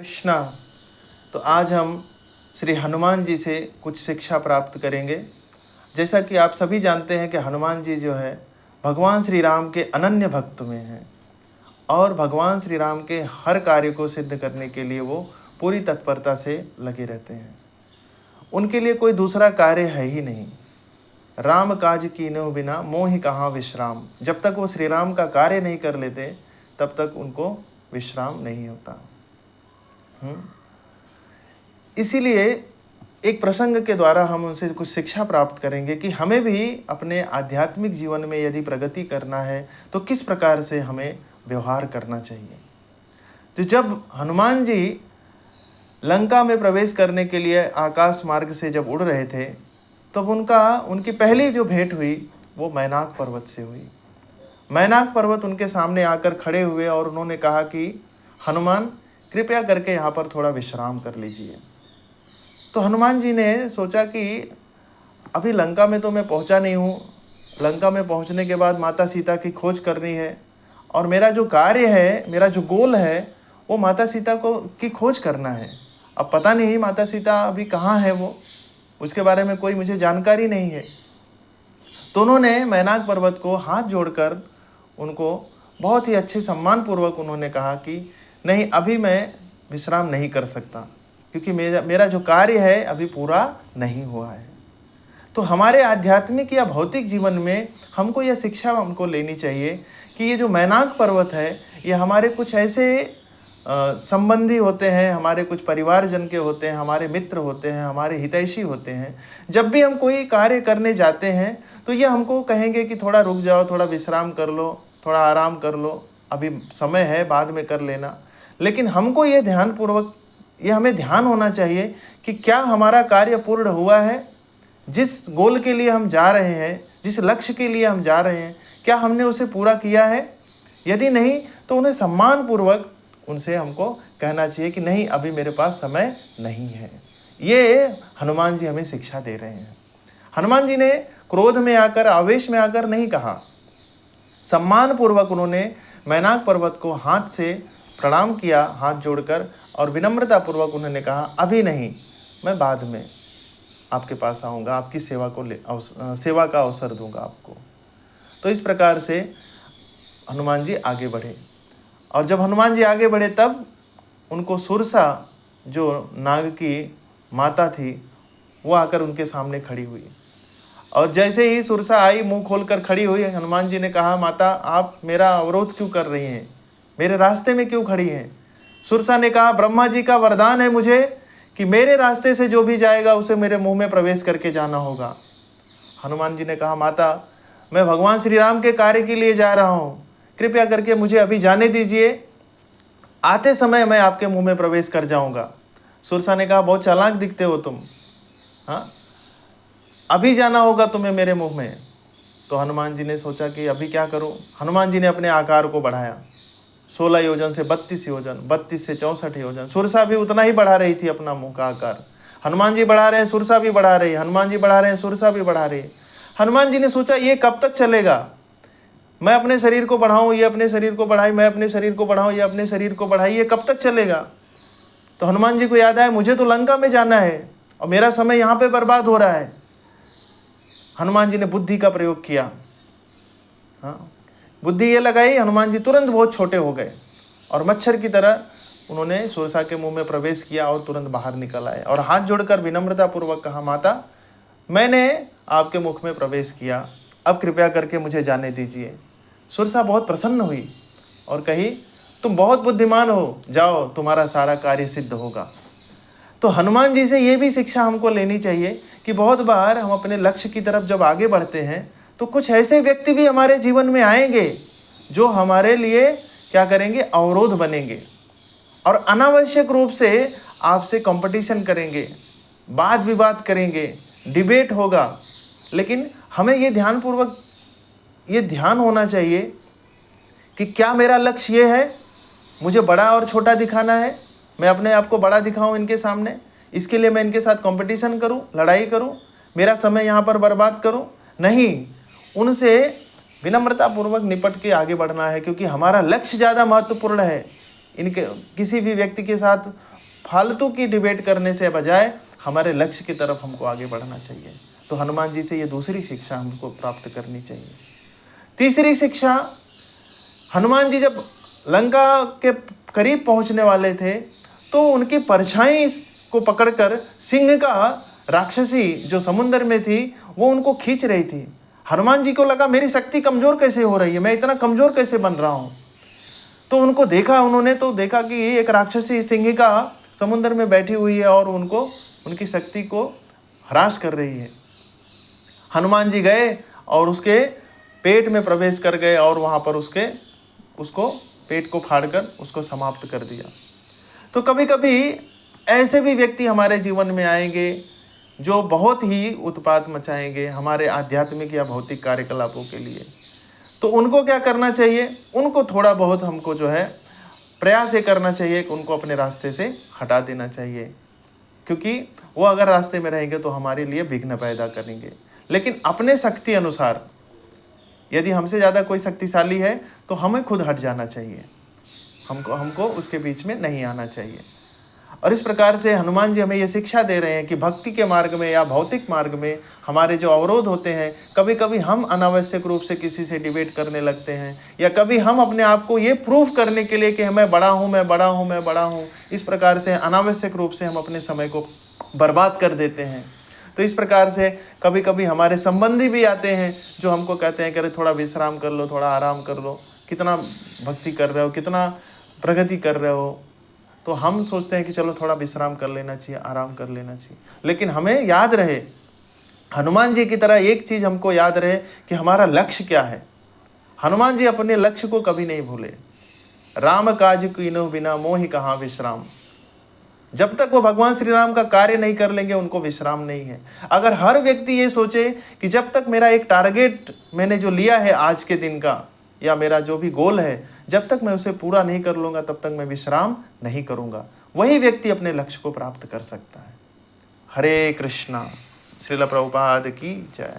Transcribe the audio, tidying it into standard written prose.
कृष्णा। तो आज हम श्री हनुमान जी से कुछ शिक्षा प्राप्त करेंगे। जैसा कि आप सभी जानते हैं कि हनुमान जी जो है भगवान श्री राम के अनन्य भक्त में हैं और भगवान श्री राम के हर कार्य को सिद्ध करने के लिए वो पूरी तत्परता से लगे रहते हैं। उनके लिए कोई दूसरा कार्य है ही नहीं। राम काज कीन्हु बिना मोहि कहाँ विश्राम। जब तक वो श्री राम का कार्य नहीं कर लेते तब तक उनको विश्राम नहीं होता। इसीलिए एक प्रसंग के द्वारा हम उनसे कुछ शिक्षा प्राप्त करेंगे कि हमें भी अपने आध्यात्मिक जीवन में यदि प्रगति करना है तो किस प्रकार से हमें व्यवहार करना चाहिए। तो जब हनुमान जी लंका में प्रवेश करने के लिए आकाश मार्ग से जब उड़ रहे थे तब उनकी पहली जो भेंट हुई वो मैनाक पर्वत से हुई। मैनाक पर्वत उनके सामने आकर खड़े हुए और उन्होंने कहा कि हनुमान कृपया करके यहाँ पर थोड़ा विश्राम कर लीजिए। तो हनुमान जी ने सोचा कि अभी लंका में तो मैं पहुँचा नहीं हूँ। लंका में पहुँचने के बाद माता सीता की खोज करनी है और मेरा जो कार्य है, मेरा जो गोल है वो माता सीता की खोज करना है। अब पता नहीं माता सीता अभी कहाँ है, वो उसके बारे में कोई मुझे जानकारी नहीं है। तो उन्होंने मैनाक पर्वत को हाथ जोड़कर उनको बहुत ही अच्छे सम्मान पूर्वक उन्होंने कहा कि नहीं, अभी मैं विश्राम नहीं कर सकता क्योंकि मेरा जो कार्य है अभी पूरा नहीं हुआ है। तो हमारे आध्यात्मिक या भौतिक जीवन में हमको यह शिक्षा हमको लेनी चाहिए कि ये जो मैनाक पर्वत है ये हमारे कुछ ऐसे संबंधी होते हैं, हमारे कुछ परिवारजन के होते हैं, हमारे मित्र होते हैं, हमारे हितैषी होते हैं। जब भी हम कोई कार्य करने जाते हैं तो ये हमको कहेंगे कि थोड़ा रुक जाओ, थोड़ा विश्राम कर लो, थोड़ा आराम कर लो, अभी समय है, बाद में कर लेना। लेकिन हमको ये हमें ध्यान होना चाहिए कि क्या हमारा कार्य पूर्ण हुआ है, जिस गोल के लिए हम जा रहे हैं, जिस लक्ष्य के लिए हम जा रहे हैं, क्या हमने उसे पूरा किया है। यदि नहीं तो उन्हें सम्मान पूर्वक उनसे हमको कहना चाहिए कि नहीं, अभी मेरे पास समय नहीं है। ये हनुमान जी हमें शिक्षा दे रहे हैं। हनुमान जी ने क्रोध में आकर, आवेश में आकर नहीं कहा, सम्मान पूर्वक उन्होंने मैनाक पर्वत को हाथ से प्रणाम किया, हाथ जोड़कर, और विनम्रता पूर्वक उन्होंने कहा अभी नहीं, मैं बाद में आपके पास आऊँगा, आपकी सेवा का अवसर दूंगा आपको। तो इस प्रकार से हनुमान जी आगे बढ़े और जब हनुमान जी आगे बढ़े तब उनको सुरसा, जो नाग की माता थी, वो आकर उनके सामने खड़ी हुई। और जैसे ही सुरसा आई, मुंह खोलकर खड़ी हुई, हनुमान जी ने कहा माता, आप मेरा अवरोध क्यों कर रही हैं, मेरे रास्ते में क्यों खड़ी हैं। सुरसा ने कहा ब्रह्मा जी का वरदान है मुझे कि मेरे रास्ते से जो भी जाएगा उसे मेरे मुंह में प्रवेश करके जाना होगा। हनुमान जी ने कहा माता, मैं भगवान श्री राम के कार्य के लिए जा रहा हूँ, कृपया करके मुझे अभी जाने दीजिए, आते समय मैं आपके मुंह में प्रवेश कर जाऊंगा। सुरसा ने कहा बहुत चालाक दिखते हो तुम, हाँ, अभी जाना होगा तुम्हें मेरे मुंह में। तो हनुमान जी ने सोचा कि अभी क्या करूं। हनुमान जी ने अपने आकार को बढ़ाया, 16 योजन से 32 योजन, 32 से 64 योजन। सुरसा भी उतना ही बढ़ा रही थी अपना मुंह का आकार। हनुमान जी बढ़ा रहे हैं, सुरसा भी बढ़ा रही है, हनुमान जी बढ़ा रहे हैं, सुरसा भी बढ़ा रही है। हनुमान जी ने सोचा ये कब तक चलेगा, मैं अपने शरीर को बढ़ाऊं, ये अपने शरीर को बढ़ाई, मैं अपने शरीर को बढ़ाऊं, ये अपने शरीर को बढ़ाई, ये कब तक चलेगा। तो हनुमान जी को याद आया मुझे तो लंका में जाना है और मेरा समय यहाँ पे बर्बाद हो रहा है। हनुमान जी ने बुद्धि का प्रयोग किया, हाँ, बुद्धि ये लगाई, हनुमान जी तुरंत बहुत छोटे हो गए और मच्छर की तरह उन्होंने सुरसा के मुंह में प्रवेश किया और तुरंत बाहर निकल आए और हाथ जोड़कर विनम्रता पूर्वक कहा माता, मैंने आपके मुख में प्रवेश किया, अब कृपया करके मुझे जाने दीजिए। सुरसा बहुत प्रसन्न हुई और कही तुम बहुत बुद्धिमान हो, जाओ, तुम्हारा सारा कार्य सिद्ध होगा। तो हनुमान जी से ये भी शिक्षा हमको लेनी चाहिए कि बहुत बार हम अपने लक्ष्य की तरफ जब आगे बढ़ते हैं तो कुछ ऐसे व्यक्ति भी हमारे जीवन में आएंगे जो हमारे लिए क्या करेंगे, अवरोध बनेंगे और अनावश्यक रूप से आपसे कंपटीशन करेंगे, वाद विवाद करेंगे, डिबेट होगा। लेकिन हमें ये ध्यान होना चाहिए कि क्या मेरा लक्ष्य ये है, मुझे बड़ा और छोटा दिखाना है, मैं अपने आप को बड़ा दिखाऊं इनके सामने, इसके लिए मैं इनके साथ कंपटीशन करूं, लड़ाई करूं, मेरा समय यहाँ पर बर्बाद करूं। नहीं, उनसे विनम्रता पूर्वक निपट के आगे बढ़ना है क्योंकि हमारा लक्ष्य ज़्यादा महत्वपूर्ण है। इनके किसी भी व्यक्ति के साथ फालतू की डिबेट करने से बजाय हमारे लक्ष्य की तरफ हमको आगे बढ़ना चाहिए। तो हनुमान जी से ये दूसरी शिक्षा हमको प्राप्त करनी चाहिए। तीसरी शिक्षा, हनुमान जी जब लंका के करीब पहुंचने वाले थे तो उनकी परछाई को पकड़कर सिंह का राक्षसी जो समुद्र में थी वो उनको खींच रही थी। हनुमान जी को लगा मेरी शक्ति कमजोर कैसे हो रही है, मैं इतना कमजोर कैसे बन रहा हूं। तो उनको देखा, उन्होंने तो देखा कि एक राक्षसी सिंहिका समुद्र में बैठी हुई है और उनको उनकी शक्ति को हरास कर रही है। हनुमान जी गए और उसके पेट में प्रवेश कर गए और वहां पर उसको पेट को फाड़कर उसको समाप्त कर दिया। तो कभी कभी ऐसे भी व्यक्ति हमारे जीवन में आएंगे जो बहुत ही उत्पात मचाएंगे हमारे आध्यात्मिक या भौतिक कार्यकलापों के लिए। तो उनको क्या करना चाहिए, उनको थोड़ा बहुत हमको जो है प्रयास ये करना चाहिए कि उनको अपने रास्ते से हटा देना चाहिए, क्योंकि वो अगर रास्ते में रहेंगे तो हमारे लिए विघ्न पैदा करेंगे। लेकिन अपने शक्ति अनुसार, यदि हमसे ज़्यादा कोई शक्तिशाली है तो हमें खुद हट जाना चाहिए, हमको उसके बीच में नहीं आना चाहिए। और इस प्रकार से हनुमान जी हमें ये शिक्षा दे रहे हैं कि भक्ति के मार्ग में या भौतिक मार्ग में हमारे जो अवरोध होते हैं, कभी कभी हम अनावश्यक रूप से किसी से डिबेट करने लगते हैं, या कभी हम अपने आप को ये प्रूफ करने के लिए कि मैं बड़ा हूँ, मैं बड़ा हूँ, मैं बड़ा हूँ, इस प्रकार से अनावश्यक रूप से हम अपने समय को बर्बाद कर देते हैं। तो इस प्रकार से कभी कभी हमारे संबंधी भी आते हैं जो हमको कहते हैं कि अरे थोड़ा विश्राम कर लो, थोड़ा आराम कर लो, कितना भक्ति कर रहे हो, कितना प्रगति कर रहे हो। तो हम सोचते हैं कि चलो थोड़ा विश्राम कर लेना चाहिए, आराम कर लेना चाहिए। लेकिन हमें याद रहे, हनुमान जी की तरह एक चीज हमको याद रहे कि हमारा लक्ष्य क्या है। हनुमान जी अपने लक्ष्य को कभी नहीं भूले। राम काज कीन्हु बिना मोहि कहाँ विश्राम। जब तक वो भगवान श्री राम का कार्य नहीं कर लेंगे उनको विश्राम नहीं है। अगर हर व्यक्ति ये सोचे कि जब तक मेरा एक टारगेट मैंने जो लिया है आज के दिन का, या मेरा जो भी गोल है, जब तक मैं उसे पूरा नहीं कर लूंगा तब तक मैं विश्राम नहीं करूंगा, वही व्यक्ति अपने लक्ष्य को प्राप्त कर सकता है। हरे कृष्णा। श्रील प्रभुपाद की जय।